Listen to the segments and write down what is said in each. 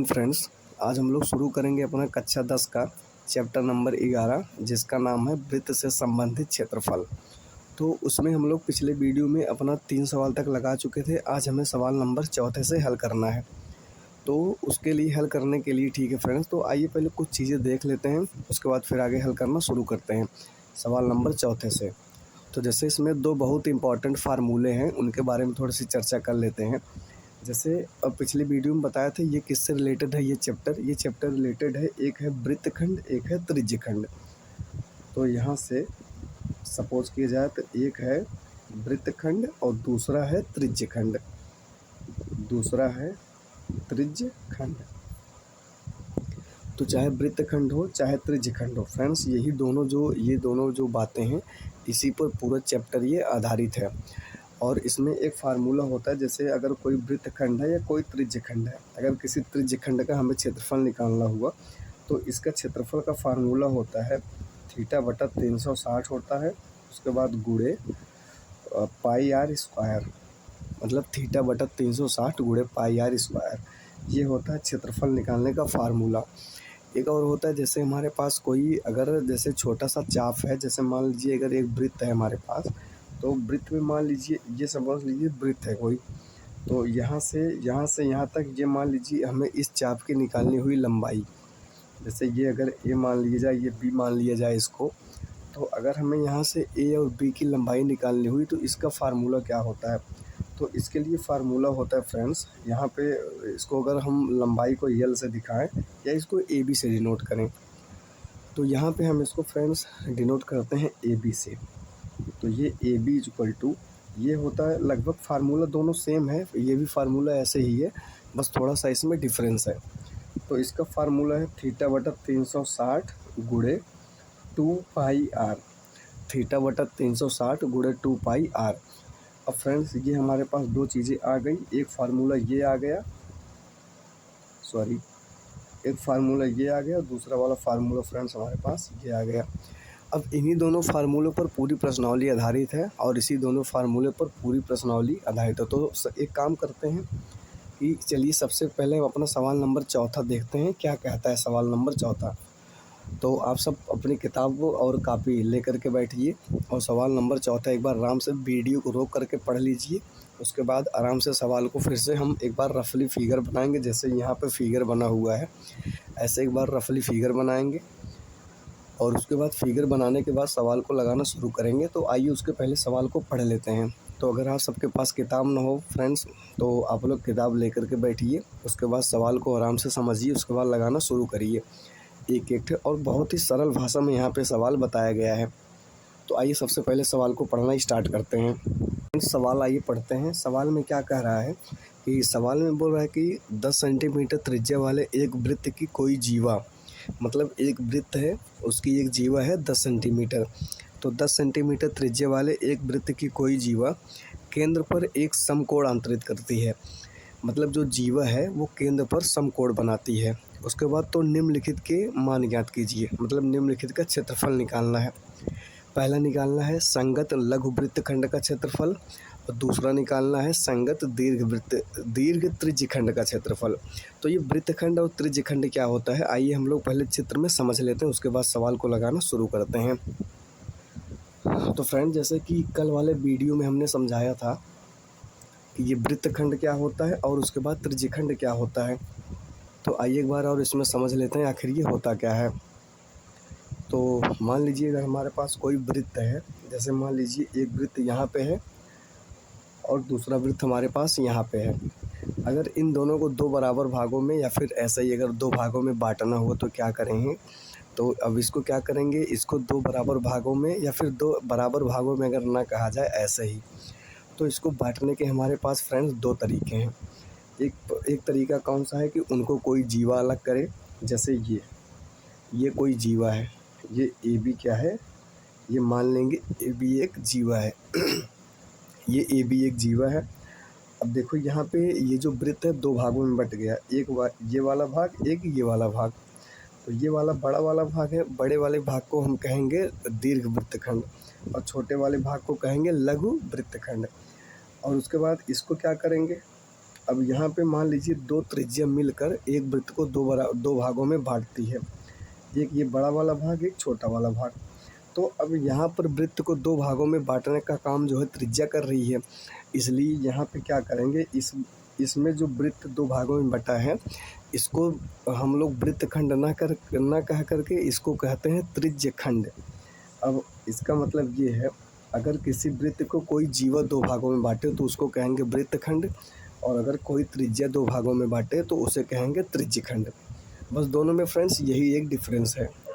Friends, आज हम लोग शुरू करेंगे अपना कक्षा 10 का चैप्टर नंबर 11, जिसका नाम है वृत्त से संबंधित क्षेत्रफल। तो उसमें हम लोग पिछले वीडियो में अपना 3 सवाल तक लगा चुके थे। आज हमें सवाल नंबर चौथे से हल करना है। तो उसके लिए हल करने के लिए ठीक है फ्रेंड्स, तो आइए पहले कुछ चीज़ें देख लेते हैं, उसके बाद फिर आगे हल करना शुरू करते हैं सवाल नंबर चौथे से। तो जैसे इसमें दो बहुत इंपॉर्टेंट फार्मूले हैं, उनके बारे में थोड़ी सी चर्चा कर लेते हैं। जैसे अब पिछले वीडियो में बताया था ये किससे रिलेटेड है। ये चैप्टर रिलेटेड है, एक है वृत्तखंड, एक है त्रिज्यखंड। तो यहाँ से सपोज किया जाए तो एक है वृत्तखंड और दूसरा है त्रिज्यखंड। तो चाहे वृत्तखंड हो चाहे त्रिज्यखंड हो फ्रेंड्स, ये दोनों जो बातें हैं, इसी पर पूरा चैप्टर ये आधारित है। और इसमें एक फार्मूला होता है, जैसे अगर कोई वृत्तखंड है या कोई त्रिज्यखंड है, अगर किसी त्रिज्यखंड का हमें क्षेत्रफल निकालना हुआ तो इसका क्षेत्रफल का फार्मूला होता है θ/360 होता है। उसके बाद गुणे पाई आर स्क्वायर, मतलब θ/360 गुणे पाई आर स्क्वायर, ये होता है क्षेत्रफल निकालने का फार्मूला। एक और होता है, जैसे हमारे पास कोई अगर जैसे छोटा सा चाप है, जैसे मान लीजिए अगर एक वृत्त है हमारे पास, तो वृत्त में मान लीजिए ये समझ लीजिए वृत्त है कोई, तो यहाँ से यहाँ तक ये मान लीजिए हमें इस चाप की निकालनी हुई लंबाई। जैसे ये अगर ए मान लिया जाए, ये बी मान लिया जाए इसको, तो अगर हमें यहाँ से ए और बी की लंबाई निकालनी हुई तो इसका फार्मूला क्या होता है। तो इसके लिए फार्मूला होता है फ्रेंड्स, यहाँ पे इसको अगर हम लंबाई को यल से दिखाएं या इसको ए बी से डिनोट करें, तो यहाँ पे हम इसको फ्रेंड्स डिनोट करते हैं ए बी से। तो ये ए बी इक्वल टू, ये होता है लगभग फार्मूला दोनों सेम है, ये भी फार्मूला ऐसे ही है, बस थोड़ा सा इसमें डिफरेंस है। तो इसका फार्मूला है θ/360 गुणे 2 पाई आर, θ/360 गुणे 2 पाई आर। अब फ्रेंड्स ये हमारे पास दो चीज़ें आ गई, एक फार्मूला ये आ गया, दूसरा वाला फार्मूला फ्रेंड्स हमारे पास ये आ गया। अब इन्हीं दोनों फार्मूलों पर पूरी प्रश्नावली आधारित है और इसी दोनों फार्मूले पर पूरी प्रश्नावली आधारित है। तो एक काम करते हैं कि चलिए सबसे पहले अपना सवाल नंबर चौथा देखते हैं, क्या कहता है सवाल नंबर चौथा। तो आप सब अपनी किताब और कापी लेकर के बैठिए और सवाल नंबर चौथा एक बार आराम से वीडियो को रोक करके पढ़ लीजिए। उसके बाद आराम से सवाल को फिर से हम एक बार रफली फिगर बनाएंगे, जैसे यहाँ पे फिगर बना हुआ है ऐसे एक बार रफली फिगर बनाएंगे और उसके बाद फिगर बनाने के बाद सवाल को लगाना शुरू करेंगे। तो आइए उसके पहले सवाल को पढ़ लेते हैं। तो अगर आप सबके पास किताब ना हो फ्रेंड्स, तो आप लोग किताब लेकर के बैठिए, उसके बाद सवाल को आराम से समझिए, उसके बाद लगाना शुरू करिए एक एक। और बहुत ही सरल भाषा में यहाँ पे सवाल बताया गया है। तो आइए सबसे पहले सवाल को पढ़ना स्टार्ट करते हैं। सवाल आइए पढ़ते हैं। सवाल में क्या कह रहा है कि सवाल में बोल रहा है कि 10 सेंटीमीटर त्रिज्या वाले एक वृत्त की कोई जीवा, मतलब एक वृत्त है उसकी एक जीवा है 10 सेंटीमीटर। तो 10 सेंटीमीटर त्रिज्या वाले एक वृत्त की कोई जीवा केंद्र पर एक समकोण अंतरित करती है, मतलब जो जीवा है वो केंद्र पर समकोण बनाती है। उसके बाद तो निम्नलिखित के मान ज्ञात कीजिए, मतलब निम्नलिखित का क्षेत्रफल निकालना है। पहला निकालना है संगत लघु वृत्तखंड का क्षेत्रफल और दूसरा निकालना है संगत दीर्घ त्रिज्यखंड का क्षेत्रफल। तो ये वृत्तखंड और त्रिज्यखंड क्या होता है, आइए हम लोग पहले चित्र में समझ लेते हैं, उसके बाद सवाल को लगाना शुरू करते हैं। तो फ्रेंड, जैसे कि कल वाले वीडियो में हमने समझाया था कि ये वृत्तखंड क्या होता है और उसके बाद त्रिज्यखंड क्या होता है। तो आइए एक बार और इसमें समझ लेते हैं आखिर ये होता क्या है। तो मान लीजिए अगर हमारे पास कोई वृत्त है, जैसे मान लीजिए एक वृत्त यहाँ पे है और दूसरा वृत्त हमारे पास यहाँ पे है। अगर इन दोनों को दो बराबर भागों में या फिर ऐसे ही अगर दो भागों में बांटना हो तो क्या करेंगे, तो अब इसको क्या करेंगे, इसको दो बराबर भागों में या फिर दो बराबर भागों में अगर ना कहा जाए ऐसे ही, तो इसको बांटने के हमारे पास फ्रेंड्स दो तरीके हैं। एक तरीका कौन सा है कि उनको कोई जीवा अलग करे, जैसे ये कोई जीवा है, ये ए बी क्या है, ये मान लेंगे ए बी एक जीवा है ये ए बी एक जीवा है। अब देखो यहाँ पे ये जो वृत्त है दो भागों में बट गया, एक ये वाला भाग, एक ये वाला भाग। तो ये वाला बड़ा वाला भाग है, बड़े वाले भाग को हम कहेंगे दीर्घ वृत्तखंड और छोटे वाले भाग को कहेंगे लघु वृत्तखंड। और उसके बाद इसको क्या करेंगे, अब यहाँ पे मान लीजिए दो त्रिज्या मिलकर एक वृत्त को दो भागों में बांटती है, एक ये बड़ा वाला भाग, एक छोटा वाला भाग। तो अब यहाँ पर वृत्त को दो भागों में बांटने का काम जो है त्रिज्या कर रही है, इसलिए यहाँ पे क्या करेंगे, इसमें जो वृत्त दो भागों में बटा है इसको हम लोग वृत्तखंड ना कह करके इसको कहते हैं त्रिज्य खंड। अब इसका मतलब ये है, अगर किसी वृत्त को कोई जीवा दो भागों में बांटे तो उसको कहेंगे वृत्तखंड, और अगर कोई त्रिज्या दो भागों में बांटे तो उसे कहेंगे त्रिज्यखंड। बस दोनों में फ्रेंड्स यही एक डिफरेंस है।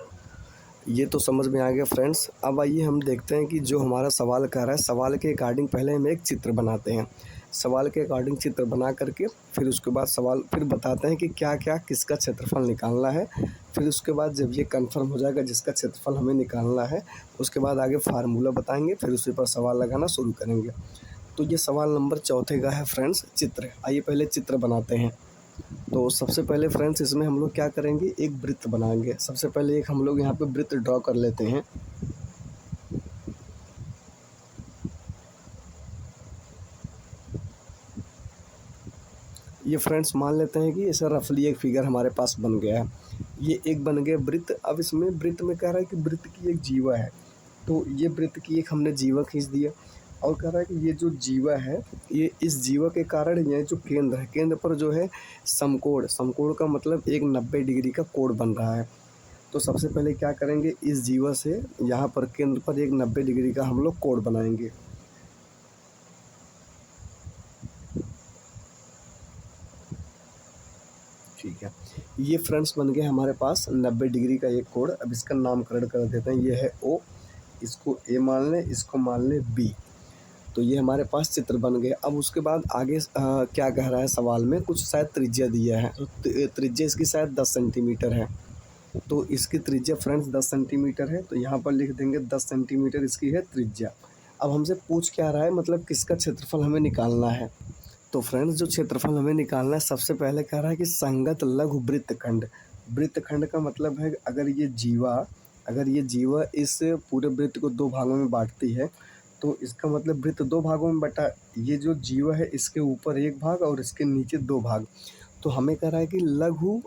ये तो समझ में आ गया फ्रेंड्स। अब आइए हम देखते हैं कि जो हमारा सवाल कर रहा है, सवाल के अकॉर्डिंग पहले हम एक चित्र बनाते हैं। सवाल के अकॉर्डिंग चित्र बना करके फिर उसके बाद सवाल फिर बताते हैं कि क्या क्या किसका क्षेत्रफल निकालना है। फिर उसके बाद जब ये कंफर्म हो जाएगा जिसका क्षेत्रफल हमें निकालना है, उसके बाद आगे फार्मूला बताएंगे, फिर उसी पर सवाल लगाना शुरू करेंगे। तो ये सवाल नंबर 4 का है फ्रेंड्स, चित्र। आइए पहले चित्र बनाते हैं। तो सबसे पहले फ्रेंड्स इसमें हम लोग क्या करेंगे, एक वृत्त बनाएंगे। सबसे पहले एक हम लोग यहाँ पे वृत्त ड्रॉ कर लेते हैं। ये फ्रेंड्स मान लेते हैं कि ऐसा रफली एक फिगर हमारे पास बन गया है। ये एक बन गया वृत्त। अब इसमें वृत्त में कह रहा है कि वृत्त की एक जीवा है, तो ये वृत्त की एक हमने जीवा खींच दिया, और कह रहा है कि ये जो जीवा है, ये इस जीवा के कारण ये जो केंद्र है, केंद्र पर जो है समकोण, समकोण का मतलब एक 90 डिग्री का कोण बन रहा है। तो सबसे पहले क्या करेंगे, इस जीवा से यहाँ पर केंद्र पर एक 90 डिग्री का हम लोग कोण बनाएंगे। ठीक है, ये फ्रेंड्स बन गए हमारे पास 90 डिग्री का एक कोण। अब इसका नामकरण कर देते हैं, ये है ओ, इसको ए मान लें, इसको मान लें बी। तो ये हमारे पास चित्र बन गए। अब उसके बाद आगे क्या कह रहा है सवाल में, कुछ शायद त्रिज्या दिया है, तो त्रिज्या इसकी शायद 10 सेंटीमीटर है। तो इसकी त्रिज्या फ्रेंड्स 10 सेंटीमीटर है, तो यहाँ पर लिख देंगे 10 सेंटीमीटर इसकी है त्रिज्या। अब हमसे पूछ क्या रहा है, मतलब किसका क्षेत्रफल हमें निकालना है। तो फ्रेंड्स जो क्षेत्रफल हमें निकालना है, सबसे पहले कह रहा है कि संगत लघु वृत्तखंड। वृत्तखंड का मतलब है अगर ये जीवा इस पूरे वृत्त को दो भागों में बांटती है, तो इसका मतलब वृत्त दो भागों में बटा, ये जो जीवा है इसके ऊपर एक भाग और इसके नीचे दो भाग। तो हमें कह रहा है कि लघु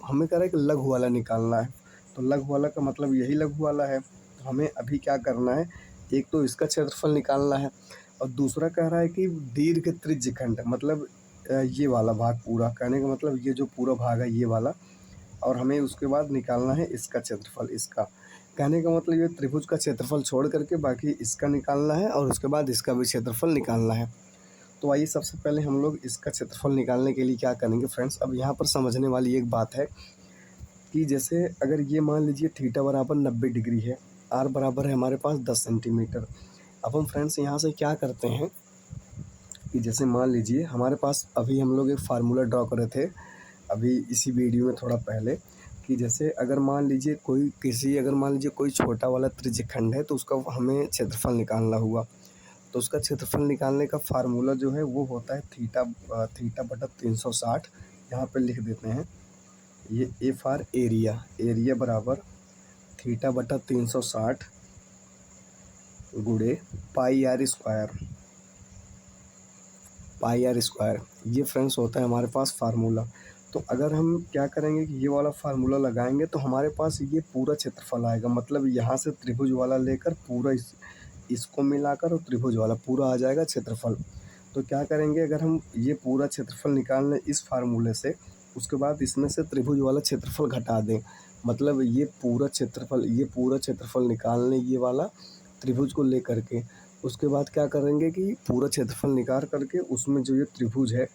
वाला निकालना है। तो लघु वाला का मतलब यही लघु वाला है। तो हमें अभी क्या करना है, एक तो इसका क्षेत्रफल निकालना है, और दूसरा कह रहा है कि दीर्घ त्रिज्यखंड, मतलब ये वाला भाग पूरा, कहने का मतलब ये जो पूरा भाग है ये वाला, और हमें उसके बाद निकालना है इसका क्षेत्रफल। इसका कहने का मतलब ये त्रिभुज का क्षेत्रफल छोड़ करके बाकी इसका निकालना है, और उसके बाद इसका भी क्षेत्रफल निकालना है। तो आइए सबसे पहले हम लोग इसका क्षेत्रफल निकालने के लिए क्या करेंगे फ्रेंड्स। अब यहाँ पर समझने वाली एक बात है कि जैसे अगर ये मान लीजिए थीटा बराबर 90 डिग्री है, आर बराबर है हमारे पास 10 सेंटीमीटर। अब हम फ्रेंड्स यहाँ से क्या करते हैं कि जैसे मान लीजिए हमारे पास अभी हम लोग एक फार्मूला ड्रॉ कर रहे थे अभी इसी वीडियो में थोड़ा पहले, कि जैसे अगर मान लीजिए कोई छोटा वाला त्रिज्यखंड है तो उसका हमें क्षेत्रफल निकालना हुआ, तो उसका क्षेत्रफल निकालने का फार्मूला जो है वो होता है थीटा बटा 360। यहाँ पे लिख देते हैं, ये ए फॉर एरिया बराबर थीटा बटा 360 गुणे पाई आर स्क्वायर। ये फ्रेंड्स होता है हमारे पास फार्मूला। तो अगर हम क्या करेंगे कि ये वाला फार्मूला लगाएंगे तो हमारे पास ये पूरा क्षेत्रफल आएगा, मतलब यहाँ से त्रिभुज वाला लेकर पूरा इसको मिलाकर और त्रिभुज वाला पूरा आ जाएगा क्षेत्रफल। तो क्या करेंगे, अगर हम ये पूरा क्षेत्रफल निकाल लें इस फार्मूले से, उसके बाद इसमें से त्रिभुज वाला क्षेत्रफल घटा दें, मतलब ये पूरा क्षेत्रफल निकाल लें ये वाला त्रिभुज को लेकर के। उसके बाद क्या करेंगे कि पूरा क्षेत्रफल निकाल करके उसमें जो ये त्रिभुज है,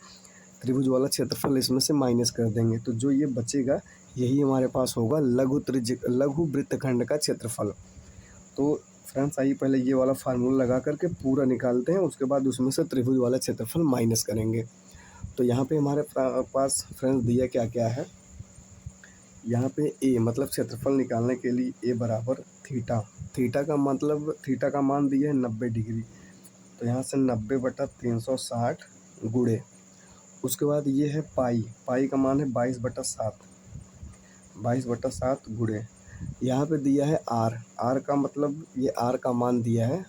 त्रिभुज वाला क्षेत्रफल इसमें से माइनस कर देंगे, तो जो ये बचेगा यही हमारे पास होगा लघु वृत्तखंड का क्षेत्रफल। तो फ्रेंड्स आइए पहले ये वाला फार्मूला लगा करके पूरा निकालते हैं, उसके बाद उसमें से त्रिभुज वाला क्षेत्रफल माइनस करेंगे। तो यहाँ पे हमारे पास फ्रेंड्स दिया क्या क्या है, यहाँ पे ए मतलब क्षेत्रफल निकालने के लिए ए बराबर थीटा का मान दिया है 90 डिग्री। तो यहाँ से 90 बटा 360 गुणे, उसके बाद ये है पाई का मान है 22/7 गुणे, यहाँ पे दिया है आर का मतलब ये आर का मान दिया है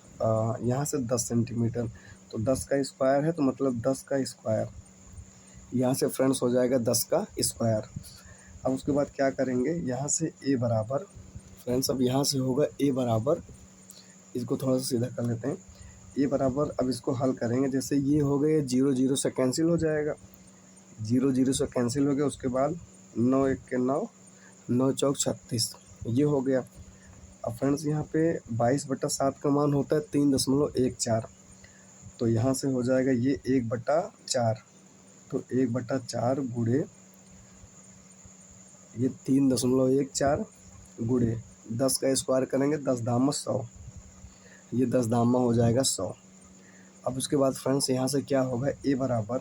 यहाँ से 10 सेंटीमीटर। तो 10 का स्क्वायर है तो मतलब 10 का स्क्वायर यहाँ से फ्रेंड्स हो जाएगा 10 का स्क्वायर। अब उसके बाद क्या करेंगे, यहाँ से a बराबर फ्रेंड्स, अब यहाँ से होगा a बराबर, इसको थोड़ा सा सीधा कर लेते हैं, a बराबर, अब इसको हल करेंगे, जैसे ये हो गए 0 0 से कैंसिल हो जाएगा, 0 0 से कैंसिल हो गया। उसके बाद 9 1 के 9, 9 चौक 36, ये हो गया। अब फ्रेंड्स यहाँ पे 22/7 का मान होता है 3.14, तो यहाँ से हो जाएगा ये 1/4, तो 1/4 गुणे ये 3.14 गुणे 10 का स्क्वायर करेंगे, 10 दामा 100, ये 10 दामा हो जाएगा 100। अब उसके बाद फ्रेंड्स यहाँ से क्या होगा, a बराबर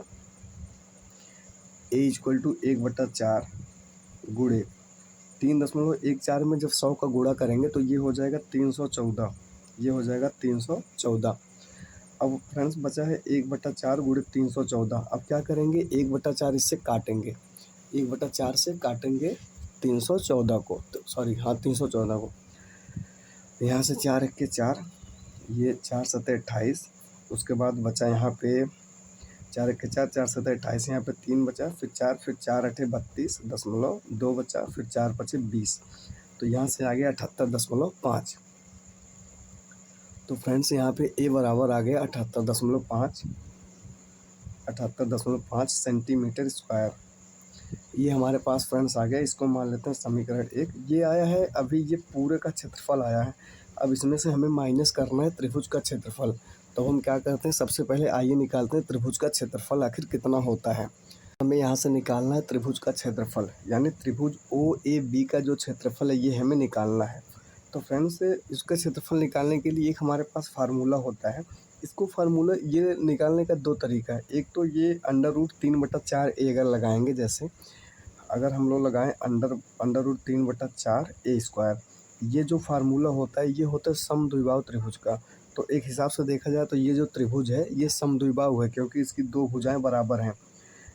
a = 1/4 गुणे 3.14 में जब 100 का गुणा करेंगे तो ये हो जाएगा 314, ये हो जाएगा 314। अब फ्रेंड्स बचा है 1/4 गुणे 314। अब क्या करेंगे, 1/4 इससे काटेंगे, 1/4 से काटेंगे 314 को, तो सॉरी हाँ 314 को। यहाँ से 4 1 के 4, ये 4 7 28, उसके बाद बचा यहाँ पे 4 1 के 4, 4 7 28, यहाँ पे 3 बचा, फिर 4, फिर 4 8 32.2 बचा, फिर 4 5 20, तो यहाँ से आ गया 78.5। तो फ्रेंड्स यहाँ पे a बराबर आ गया 78.5 सेंटीमीटर स्क्वायर। ये हमारे पास फ्रेंड्स आ गया, इसको मान लेते हैं समीकरण 1। ये आया है, अभी ये पूरे का क्षेत्रफल आया है। अब इसमें से हमें माइनस करना है त्रिभुज का क्षेत्रफल, तो हम क्या करते हैं, सबसे पहले आइए निकालते हैं त्रिभुज का क्षेत्रफल आखिर कितना होता है। हमें यहाँ से निकालना है त्रिभुज का क्षेत्रफल, यानी त्रिभुज OAB का जो क्षेत्रफल है ये हमें निकालना है। तो फ्रेंड्स इसका क्षेत्रफल निकालने के लिए एक हमारे पास फार्मूला होता है। इसको फार्मूला ये निकालने का 2 तरीका है। एक तो ये √3/4a अगर लगाएंगे, जैसे अगर हम लोग लगाएं √3/4a², ये जो फार्मूला होता है ये होता है समद्विबाहु त्रिभुज का। तो एक हिसाब से देखा जाए तो ये जो त्रिभुज है ये समद्विबाहु है, क्योंकि इसकी 2 भुजाएं बराबर हैं।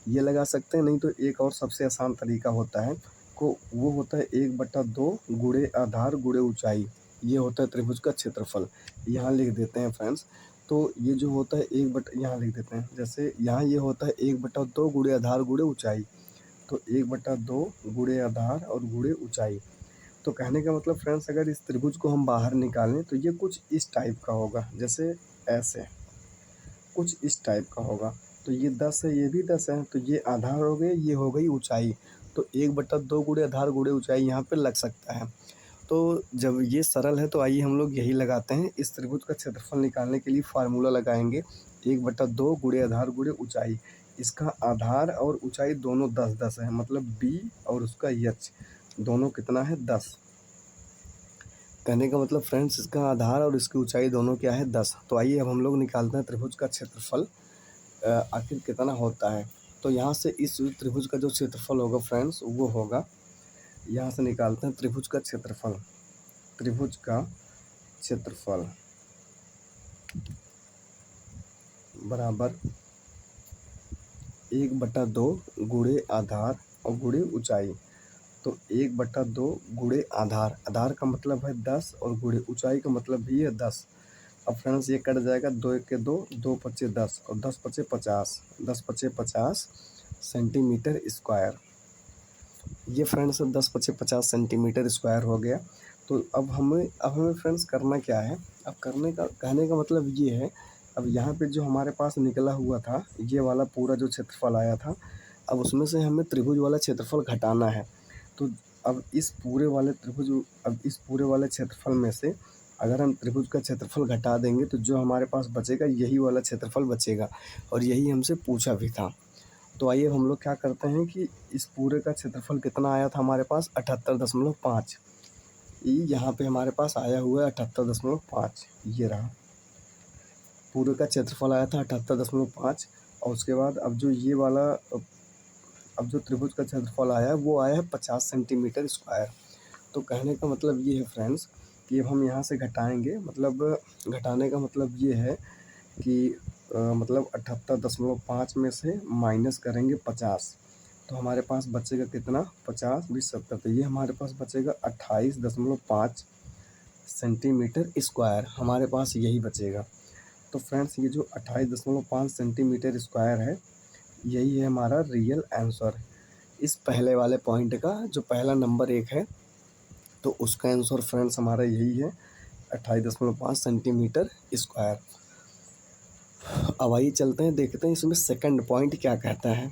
ये लगा सकते हैं, नहीं तो एक और सबसे आसान तरीका होता है वो होता है 1/2 गुणे आधार गुणे ऊंचाई, ये होता है त्रिभुज का क्षेत्रफल। यहाँ लिख देते हैं फ्रेंड्स, तो ये जो होता है यहाँ लिख देते हैं, जैसे यहाँ ये होता है 1/2 गुणे आधार गुणे ऊंचाई, तो 1/2 गुणे आधार और गुणे ऊंचाई। तो कहने का मतलब फ्रेंड्स, अगर इस त्रिभुज को हम बाहर निकालें तो ये कुछ इस टाइप का होगा, जैसे ऐसे कुछ इस टाइप का होगा। तो ये 10 है, ये भी 10 है, तो ये आधार हो गए, ये हो गई ऊंचाई। तो 1/2 गुणे आधार गुणे ऊंचाई यहाँ पे लग सकता है। तो जब ये सरल है तो आइए हम लोग यही लगाते हैं। इस त्रिभुज का क्षेत्रफल निकालने के लिए फार्मूला लगाएंगे 1/2 गुणे आधार गुणे ऊंचाई। इसका आधार और ऊंचाई दोनों 10 10 है, मतलब b और उसका h दोनों कितना है, 10। कहने का मतलब फ्रेंड्स, इसका आधार और इसकी ऊंचाई दोनों क्या है, 10। तो आइए अब हम लोग निकालते हैं त्रिभुज का क्षेत्रफल आखिर कितना होता है। तो यहाँ से इस त्रिभुज का जो क्षेत्रफल होगा फ्रेंड्स वो होगा, यहाँ से निकालते हैं त्रिभुज का क्षेत्रफल। त्रिभुज का क्षेत्रफल बराबर 1/2 गुणे आधार और गुणे ऊंचाई। तो 1/2 गुणे आधार, आधार का मतलब है 10 और गुणे ऊंचाई का मतलब भी है 10। अब फ्रेंड्स ये कट जाएगा, 2 1 के 2, 2 5 10 और 10 5 50, 10 5 50 सेंटीमीटर स्क्वायर। ये फ्रेंड्स 10 5 50 सेंटीमीटर स्क्वायर हो गया। तो अब हमें फ्रेंड्स करना क्या है, अब कहने का मतलब ये है, अब यहाँ पे जो हमारे पास निकला हुआ था ये वाला पूरा जो क्षेत्रफल आया था, अब उसमें से हमें त्रिभुज वाला क्षेत्रफल घटाना है। तो अब इस पूरे वाले क्षेत्रफल में से अगर हम त्रिभुज का क्षेत्रफल घटा देंगे तो जो हमारे पास बचेगा यही वाला क्षेत्रफल बचेगा, और यही हमसे पूछा भी था। तो आइए हम लोग क्या करते हैं कि इस पूरे का क्षेत्रफल कितना आया था हमारे पास, 78.5। यहाँ पे हमारे पास आया हुआ है 78.5, ये रहा पूरे का क्षेत्रफल आया था 78.5। और उसके बाद अब जो त्रिभुज का क्षेत्रफल आया है वो आया है 50 सेंटीमीटर स्क्वायर। तो कहने का मतलब ये है फ्रेंड्स कि अब हम यहाँ से घटाएंगे, मतलब घटाने का मतलब ये है कि मतलब 78.5 में से माइनस करेंगे 50, तो हमारे पास बचेगा कितना, 50 20 70, तो ये हमारे पास बचेगा 28.5 सेंटीमीटर स्क्वायर, हमारे पास यही बचेगा। तो फ्रेंड्स ये जो 28.5 सेंटीमीटर स्क्वायर है यही है हमारा रियल आंसर इस पहले वाले पॉइंट का। जो पहला नंबर 1 है तो उसका आंसर फ्रेंड्स हमारा यही है 28.5 सेंटीमीटर स्क्वायर। अब आइए चलते हैं, देखते हैं इसमें सेकंड पॉइंट क्या कहता है।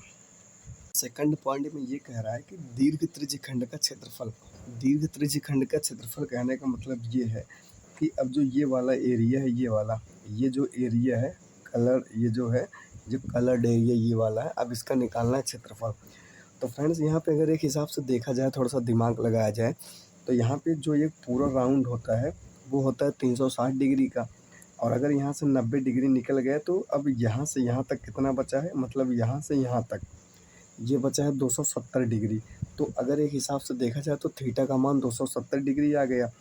सेकंड पॉइंट में ये कह रहा है कि दीर्घ त्रिज्यखंड का क्षेत्रफल। दीर्घ त्रिज्यखंड का क्षेत्रफल कहने का मतलब ये है कि अब जो ये वाला एरिया है, ये वाला, ये जो एरिया है कलर, ये जो है जो कलर्ड एरिया ये वाला है, अब इसका निकालना है क्षेत्रफल। तो फ्रेंड्स यहाँ पे अगर एक हिसाब से देखा जाए, थोड़ा सा दिमाग लगाया जाए, तो यहाँ पे जो ये पूरा राउंड होता है वो होता है 360 डिग्री का। और अगर यहाँ से 90 डिग्री निकल गए तो अब यहाँ से यहाँ तक कितना बचा है, मतलब यहाँ से यहाँ तक ये बचा है 270 डिग्री। तो अगर एक हिसाब से देखा जाए तो थीटा का मान 270 डिग्री आ गया।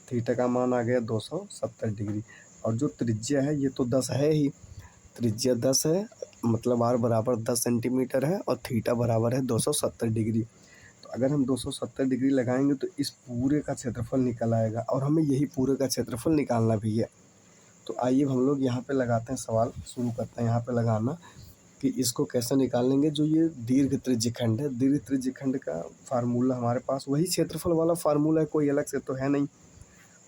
थीटा का मान आ गया 270 डिग्री। और जो त्रिज्या है ये तो 10 है ही, त्रिज्या 10 है, मतलब आर बराबर 10 सेंटीमीटर है और थीटा बराबर है 270 डिग्री। तो अगर हम 270 डिग्री लगाएंगे तो इस पूरे का क्षेत्रफल निकल आएगा, और हमें यही पूरे का क्षेत्रफल निकालना भी है। तो आइए हम लोग यहाँ पे लगाते हैं सवाल, शुरू करते हैं यहाँ पे लगाना कि इसको कैसे निकालेंगे। जो ये दीर्घ त्रिज्यखंड है, दीर्घ त्रिज्यखंड का फार्मूला हमारे पास वही क्षेत्रफल वाला फार्मूला है, कोई अलग से तो है नहीं।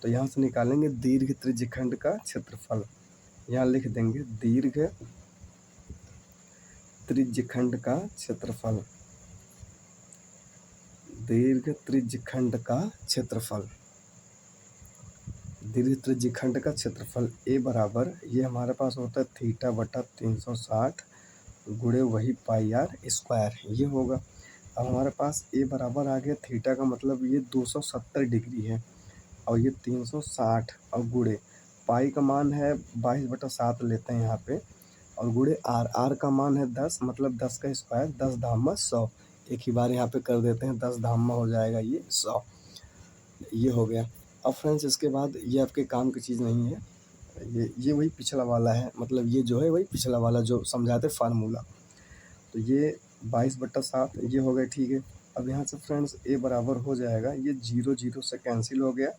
तो यहाँ से निकालेंगे दीर्घ त्रिज्यखंड का क्षेत्रफल। यहाँ लिख देंगे दीर्घ त्रिज्यखंड का क्षेत्रफल। दीर्घ त्रिज्यखंड का क्षेत्रफल, दीर्घ त्रिज्यखंड का क्षेत्रफल ए बराबर ये हमारे पास होता है थीटा बटा 360 गुणे वही पाई आर स्क्वायर, ये होगा। अब हमारे पास ए बराबर आ गया थीटा का मतलब ये 270 डिग्री है और ये 360 और गुणे पाई का मान है 22/7 लेते हैं यहाँ पे, और गुणे आर, आर का मान है 10, मतलब 10 का स्क्वायर, 10 धामा 100। एक ही बार यहाँ पे कर देते हैं, 10 धामा हो जाएगा ये 100, ये हो गया। अब फ्रेंड्स इसके बाद ये आपके काम की चीज़ नहीं है, ये वही पिछला वाला है, मतलब ये जो है वही पिछला वाला जो समझाते फार्मूला। तो ये 22/7 ये हो गया, ठीक है। अब यहाँ से फ्रेंड्स ए बराबर हो जाएगा, ये 0 0 से कैंसिल हो गया।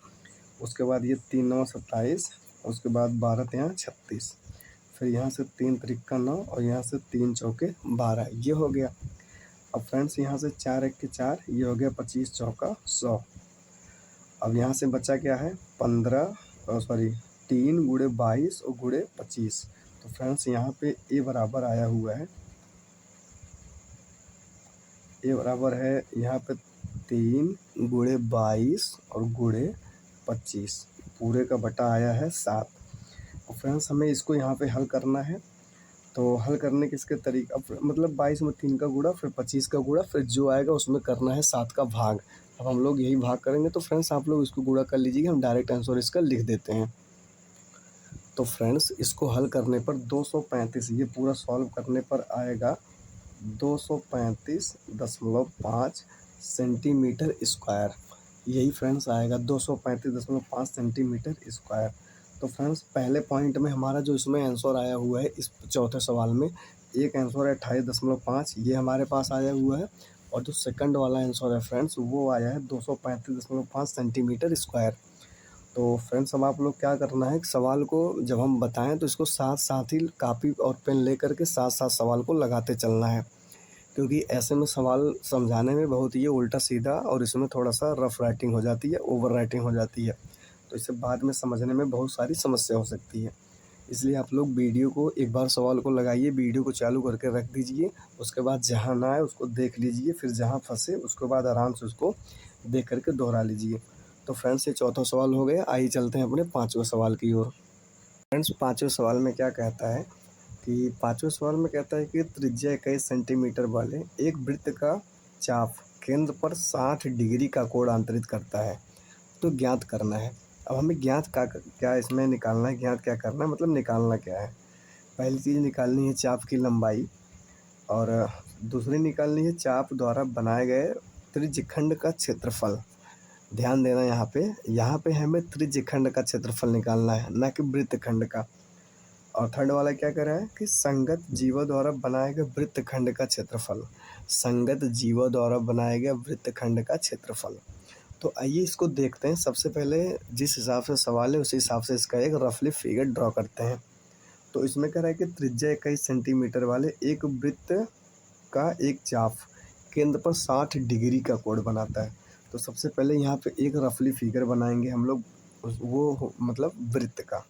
उसके बाद ये 3 9 27, उसके बाद 12 3 36, फिर यहाँ से 3 3 9 और यहाँ से 3 चौके 12, ये हो गया। अब फ्रेंड्स यहाँ से 4 1 के 4, ये हो गया 25 चौका 100। अब यहाँ से बचा क्या है 15, सॉरी 3 गुणे 22 और गुणे 25। तो फ्रेंड्स यहाँ पे ए बराबर आया हुआ है, ए बराबर है यहाँ पे 3 गुणे 22 और गुणे 25, पूरे का बटा आया है 7। और फ्रेंड्स हमें इसको यहाँ पे हल करना है। तो हल करने के इसके तरीका, मतलब 22 में 3 का गुणा, फिर 25 का गुणा, फिर जो आएगा उसमें करना है 7 का भाग। अब हम लोग यही भाग करेंगे। तो फ्रेंड्स आप लोग इसको गुणा कर लीजिएगा, हम डायरेक्ट आंसर इसका लिख देते हैं। तो फ्रेंड्स इसको हल करने पर 235, ये पूरा सॉल्व करने पर आएगा 235.5 सेंटीमीटर स्क्वायर। यही फ्रेंड्स आएगा 235.5 सेंटीमीटर स्क्वायर। तो फ्रेंड्स पहले पॉइंट में हमारा जो इसमें आंसर आया हुआ है इस चौथे सवाल में, एक आंसर है 28.5, ये हमारे पास आया हुआ है। और जो सेकंड वाला आंसर है फ्रेंड्स वो आया है 235.5 सेंटीमीटर स्क्वायर। तो फ्रेंड्स अब आप लोग क्या करना है, सवाल को जब हम बताएं तो इसको साथ साथ ही कापी और पेन लेकर के साथ साथ सवाल को लगाते चलना है, क्योंकि ऐसे में सवाल समझाने में बहुत ही उल्टा सीधा और इसमें थोड़ा सा रफ राइटिंग हो जाती है, ओवर राइटिंग हो जाती है। तो इससे बाद में समझने में बहुत सारी समस्या हो सकती है। इसलिए आप लोग वीडियो को एक बार सवाल को लगाइए, वीडियो को चालू करके रख दीजिए, उसके बाद जहाँ ना आए उसको देख लीजिए, फिर जहाँ फंसे उसके बाद आराम से उसको देख करके दोहरा लीजिए। तो फ्रेंड्स ये चौथा सवाल हो गया। आइए चलते हैं अपने पाँचवें सवाल की ओर। फ्रेंड्स पाँचवें सवाल में क्या कहता है कि पाँचवें सवाल में कहता है कि त्रिज्या 21 सेंटीमीटर वाले एक वृत्त का चाप केंद्र पर 60 डिग्री का कोण अंतरित करता है, तो ज्ञात करना है। अब हमें ज्ञात का क्या इसमें निकालना है, ज्ञात क्या करना है, मतलब निकालना क्या है। पहली चीज़ निकालनी है चाप की लंबाई, और दूसरी निकालनी है चाप द्वारा बनाए गए त्रिज्यखंड का क्षेत्रफल। ध्यान देना यहाँ पे हमें त्रिज्यखंड का क्षेत्रफल निकालना है, ना कि वृत्तखंड का। और थर्ड वाला क्या कर रहा है कि संगत जीवों द्वारा बनाए गए वृत्तखंड का क्षेत्रफल, संगत जीवों द्वारा बनाए गए वृत्तखंड का क्षेत्रफल। तो आइए इसको देखते हैं। सबसे पहले जिस हिसाब से सवाल है उसी हिसाब से इसका एक रफली फिगर ड्रॉ करते हैं। तो इसमें कह रहा है कि त्रिज्या 21 सेंटीमीटर वाले एक वृत्त का एक चाप केंद्र पर 60 डिग्री का कोण बनाता है। तो सबसे पहले यहाँ पे एक रफली फिगर बनाएंगे हम लोग वो मतलब वृत्त का।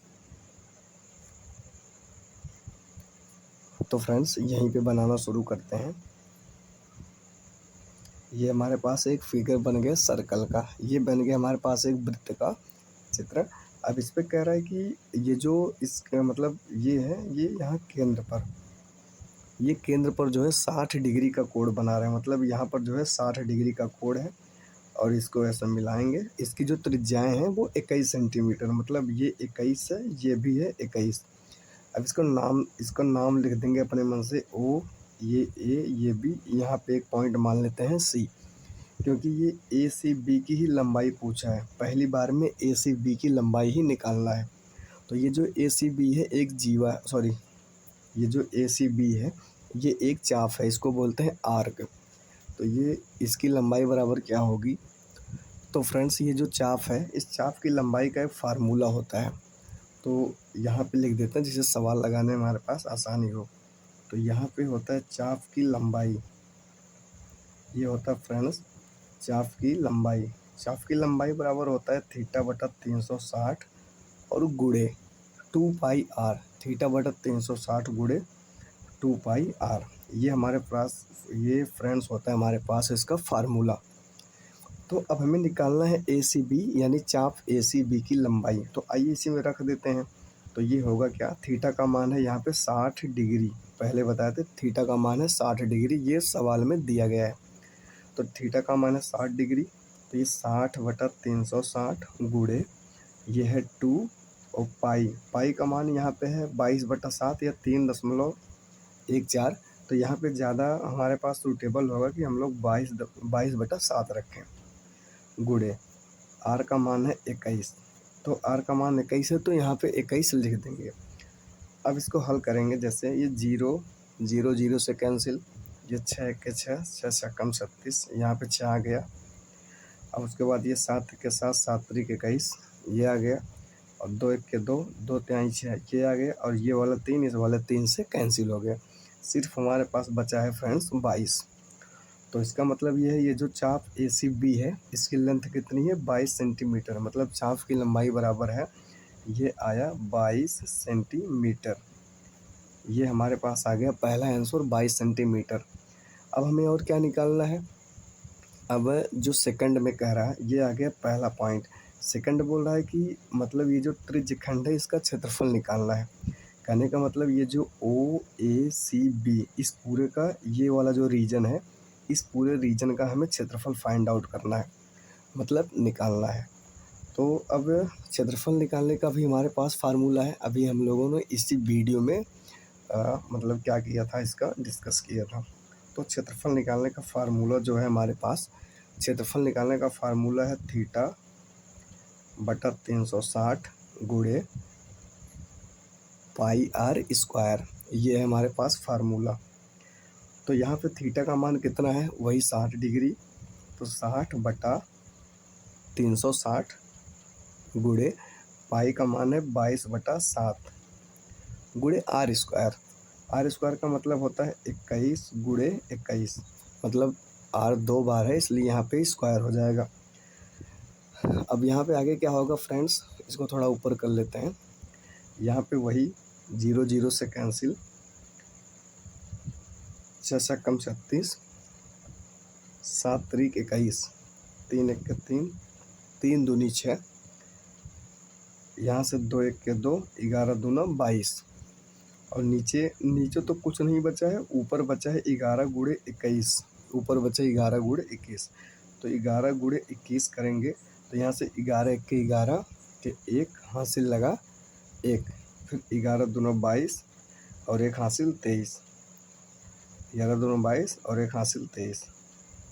तो फ्रेंड्स यहीं पे बनाना शुरू करते हैं। ये हमारे पास एक फिगर बन गया सर्कल का, ये बन गया हमारे पास एक वृत्त का चित्र। अब इस पे कह रहा है कि ये जो इसका मतलब ये है, ये यहाँ केंद्र पर जो है 60 डिग्री का कोण बना रहे हैं। मतलब यहाँ पर जो है 60 डिग्री का कोण है और इसको ऐसा मिलाएंगे। इसकी जो त्रिज्याएं हैं वो 21 सेंटीमीटर, मतलब ये 21 है, ये भी है 21। अब इसका नाम लिख देंगे अपने मन से ओ, ये ए, ये बी, यहाँ पे एक पॉइंट मान लेते हैं सी, क्योंकि ये ए सी बी की ही लंबाई पूछा है। पहली बार में ए सी बी की लंबाई ही निकालना है। तो ये जो ए सी बी है ये जो ए सी बी है ये एक चाप है, इसको बोलते हैं आर्क। तो ये इसकी लंबाई बराबर क्या होगी? तो फ्रेंड्स ये जो चाप है, इस चाप की लंबाई का एक फार्मूला होता है। तो यहाँ पे लिख देते हैं जिससे सवाल लगाने में हमारे पास आसानी हो। तो यहाँ पे होता है चाप की लंबाई, ये होता है फ्रेंड्स चाप की लंबाई। चाप की लंबाई बराबर होता है थीटा बटा 360 और गुणे 2 पाई आर। थीटा बटा 360 गुणे 2 पाई आर, ये हमारे पास ये फ्रेंड्स होता है हमारे पास इसका फार्मूला। तो अब हमें निकालना है ए सी बी यानी चाप ए सी बी की लंबाई। तो आइए इसी में रख देते हैं। तो ये होगा क्या, थीटा का मान है यहाँ पे 60 डिग्री, पहले बताए थे थीटा का मान है 60 डिग्री, ये सवाल में दिया गया है। तो थीटा का मान है 60 डिग्री, तो ये 60 बटा 360 गुणे ये है 2 और पाई का मान यहाँ पे है 22/7 या 3.14। तो यहाँ पे ज़्यादा हमारे पास सूटेबल होगा कि हम लोग 22/7 रखें, गुणे आर का मान है 21। तो आर का मान 21 है, तो यहाँ पे 21 लिख देंगे। अब इसको हल करेंगे, जैसे ये 0 से कैंसिल, ये 6 के 6, 6 कम 36, यहाँ पे 6 आ गया। अब उसके बाद ये 7 के 7, 7 3 21, ये आ गया। और 2 1 के 2, 2 3 6, ये आ गया। और ये वाला 3 इस वाले 3 से कैंसिल हो गया। सिर्फ हमारे पास बचा है फ्रेंड्स 22। तो इसका मतलब ये है, ये जो चाप ए सी बी है इसकी लेंथ कितनी है 22 सेंटीमीटर, मतलब चाप की लंबाई बराबर है, ये आया 22 सेंटीमीटर। ये हमारे पास आ गया पहला आंसर 22 सेंटीमीटर। अब हमें और क्या निकालना है? अब जो सेकंड में कह रहा है, ये आ गया पहला पॉइंट। सेकंड बोल रहा है कि मतलब ये जो त्रिज्यखंड है इसका क्षेत्रफल निकालना है। कहने का मतलब ये जो ओ ए सी बी, इस पूरे का ये वाला जो रीजन है, इस पूरे रीजन का हमें क्षेत्रफल फाइंड आउट करना है, मतलब निकालना है। तो अब क्षेत्रफल निकालने का भी हमारे पास फार्मूला है। अभी हम लोगों ने इसी वीडियो में मतलब क्या किया था, इसका डिस्कस किया था। तो क्षेत्रफल निकालने का फार्मूला जो है हमारे पास, क्षेत्रफल निकालने का फार्मूला है थीटा बटा 360 गुणे पाई आर स्क्वायर, ये है हमारे पास फार्मूला। तो यहाँ पे थीटा का मान कितना है, वही 60 डिग्री। तो 60 बटा 360 गुणे पाई का मान है 22/7 गुणे आर स्क्वायर। आर स्क्वायर का मतलब होता है 21 गुणे 21, मतलब आर 2 बार है इसलिए यहाँ पे स्क्वायर हो जाएगा। अब यहाँ पे आगे क्या होगा फ्रेंड्स, इसको थोड़ा ऊपर कर लेते हैं। यहाँ पे वही 0 से कैंसिल, 6 कम 36, 7 3 21, 3 1 के 3, 3 दूनी 6, यहाँ से 2 1 के 2, 11 दूना 22। और नीचे तो कुछ नहीं बचा है, ऊपर बचा है 11 गुणे 21, ऊपर बचा 11 गुणे 21। तो 11 गुणे 21 करेंगे, तो यहाँ से 11 1 के 11 के 1 हासिल लगा 1, फिर 11 दूना 22 और 1 हासिल 23, 11 दूना 22 और 1 हासिल 23,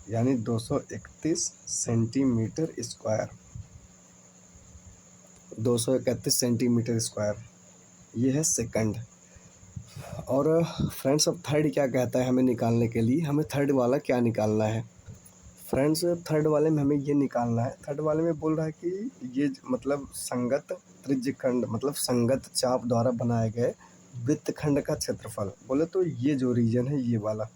यानी 231 सेंटीमीटर स्क्वायर, 231 सेंटीमीटर स्क्वायर, ये है सेकंड। और फ्रेंड्स अब थर्ड क्या कहता है हमें निकालने के लिए, हमें थर्ड वाला क्या निकालना है? फ्रेंड्स थर्ड वाले में हमें ये निकालना है, थर्ड वाले में बोल रहा है कि ये मतलब संगत त्रिज्यखंड, मतलब संगत चाप द्वारा बनाए गए वृत्तखंड का क्षेत्रफल। बोले तो ये जो रीजन है ये वाला,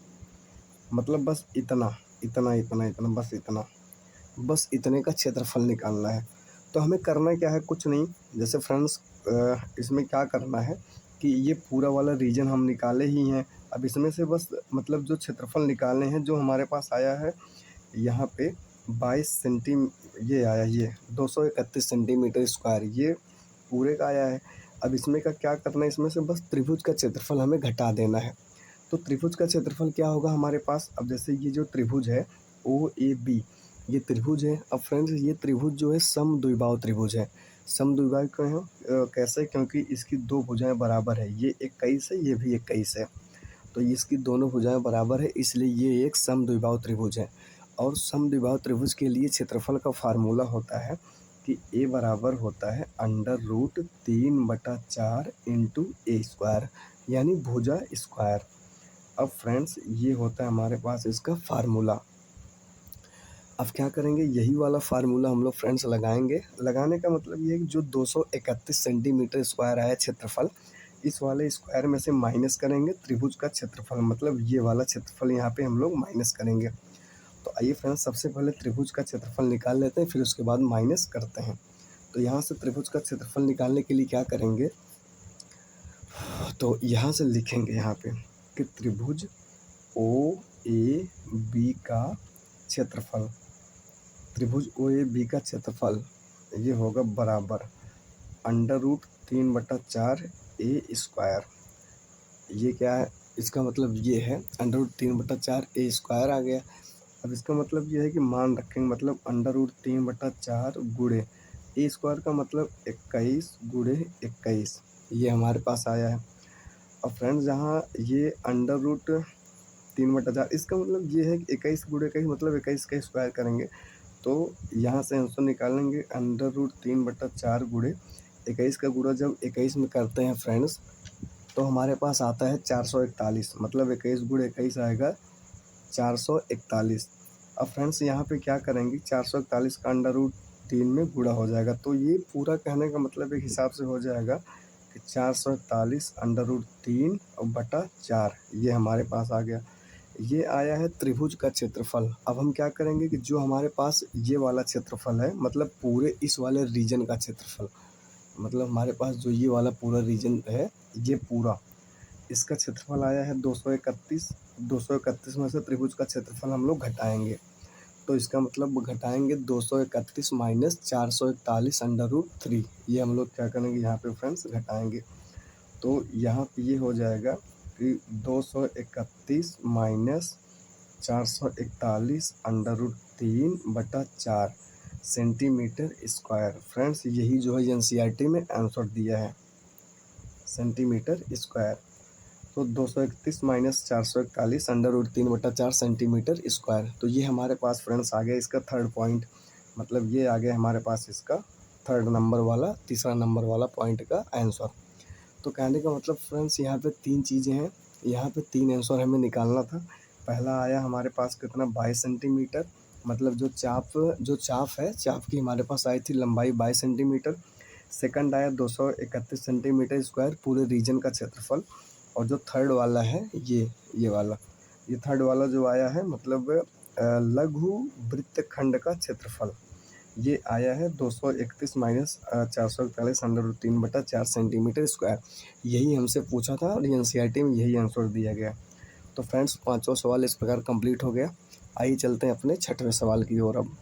मतलब बस इतना, इतना, इतना, इतना, बस इतने का क्षेत्रफल निकालना है। तो हमें करना क्या है, कुछ नहीं। जैसे फ्रेंड्स इसमें क्या करना है कि ये पूरा वाला रीजन हम निकाले ही हैं। अब इसमें से बस मतलब जो क्षेत्रफल निकालने हैं, जो हमारे पास आया है यहाँ पे 22 ये आया, ये 231 सेंटीमीटर स्क्वायर, ये पूरे का आया है। अब इसमें का क्या करना है, इसमें से बस त्रिभुज का क्षेत्रफल हमें घटा देना है। तो त्रिभुज का क्षेत्रफल क्या होगा हमारे पास, अब जैसे ये जो त्रिभुज है ओ ए बी, ये त्रिभुज है। अब फ्रेंड्स ये त्रिभुज जो है समद्विबाहु त्रिभुज है। समद्विबाहु क्यों है, कैसे, क्योंकि इसकी दो भुजाएं बराबर है, ये 21 है, ये भी 21 है। तो इसकी दोनों भुजाएं बराबर है, इसलिए ये एक समद्विबाहु त्रिभुज है। और समद्विबाहु त्रिभुज के लिए क्षेत्रफल का फार्मूला होता है कि ए बराबर होता है √3/4 इंटू ए स्क्वायर, यानी भुजा स्क्वायर। अब फ्रेंड्स ये होता है हमारे पास इसका फार्मूला। अब क्या करेंगे, यही वाला फार्मूला हम लोग फ्रेंड्स लगाएंगे। लगाने का मतलब ये है कि जो 231 सेंटीमीटर स्क्वायर आया क्षेत्रफल, इस वाले स्क्वायर में से माइनस करेंगे त्रिभुज का क्षेत्रफल, मतलब ये वाला क्षेत्रफल यहाँ पे हम लोग माइनस करेंगे। तो आइए फ्रेंड्स सबसे पहले त्रिभुज का क्षेत्रफल निकाल लेते हैं, फिर उसके बाद माइनस करते हैं। तो यहाँ से त्रिभुज का क्षेत्रफल निकालने के लिए क्या करेंगे, तो यहाँ से लिखेंगे यहाँ पे कि त्रिभुज ओ ए बी का क्षेत्रफल, त्रिभुज ओ ए बी का क्षेत्रफल ये होगा बराबर √3/4 ए स्क्वायर। ये क्या है, इसका मतलब ये है √3/4 ए स्क्वायर आ गया। अब इसका मतलब ये है कि मान रखेंगे, मतलब √3/4 गुणे ए स्क्वायर का मतलब 21 गुणे 21, ये हमारे पास आया है। अब फ्रेंड्स जहाँ ये √3/4, इसका मतलब ये है कि 21 गुणे 21 मतलब 21 का स्क्वायर करेंगे। तो यहाँ से आंसर निकालेंगे √3/4 गुणे 21 का गुणा जब 21 में करते हैं फ्रेंड्स, तो हमारे पास आता है 441, मतलब 21 गुणे 21 आएगा 441। अब फ्रेंड्स यहाँ पे क्या करेंगे, 441 का √3 में गुणा हो जाएगा। तो ये पूरा कहने का मतलब एक हिसाब से हो जाएगा कि 441 √3/4, ये हमारे पास आ गया। ये आया है त्रिभुज का क्षेत्रफल। अब हम क्या करेंगे कि जो हमारे पास ये वाला क्षेत्रफल है, मतलब पूरे इस वाले रीजन का क्षेत्रफल, मतलब हमारे पास जो ये वाला पूरा रीजन है, ये पूरा इसका क्षेत्रफल आया है 231। 231 में से त्रिभुज का क्षेत्रफल हम लोग घटाएंगे। तो इसका मतलब घटाएंगे 231 माइनस 441 √3, ये हम लोग क्या करेंगे यहाँ पे फ्रेंड्स घटाएंगे। तो यहाँ पे ये हो जाएगा कि 231 माइनस 441 √3/4 सेंटीमीटर स्क्वायर। फ्रेंड्स यही जो है एनसीईआरटी में आंसर दिया है, सेंटीमीटर स्क्वायर। तो 231 माइनस 441 √3/4 सेंटीमीटर स्क्वायर। तो ये हमारे पास फ्रेंड्स आ गया इसका थर्ड पॉइंट, मतलब ये आ गया हमारे पास इसका थर्ड नंबर वाला, तीसरा नंबर वाला पॉइंट का आंसर। तो कहने का मतलब फ्रेंड्स यहाँ पे तीन चीज़ें हैं, यहाँ पे तीन आंसर हमें निकालना था। पहला आया हमारे पास कितना, 22 सेंटीमीटर, मतलब जो चाप है, चाप की हमारे पास आई थी लंबाई 22 सेंटीमीटर। सेकंड आया 231 सेंटीमीटर स्क्वायर, पूरे रीजन का क्षेत्रफल। और जो थर्ड वाला है ये वाला, ये थर्ड वाला जो आया है मतलब लघु वृत्तखंड का क्षेत्रफल, ये आया है 231 माइनस 441 √3/4 सेंटीमीटर स्क्वायर। यही हमसे पूछा था और एनसीईआरटी में यही आंसर दिया गया। तो फ्रेंड्स पांचवा सवाल इस प्रकार कंप्लीट हो गया। आइए चलते हैं अपने छठवें सवाल की ओर अब।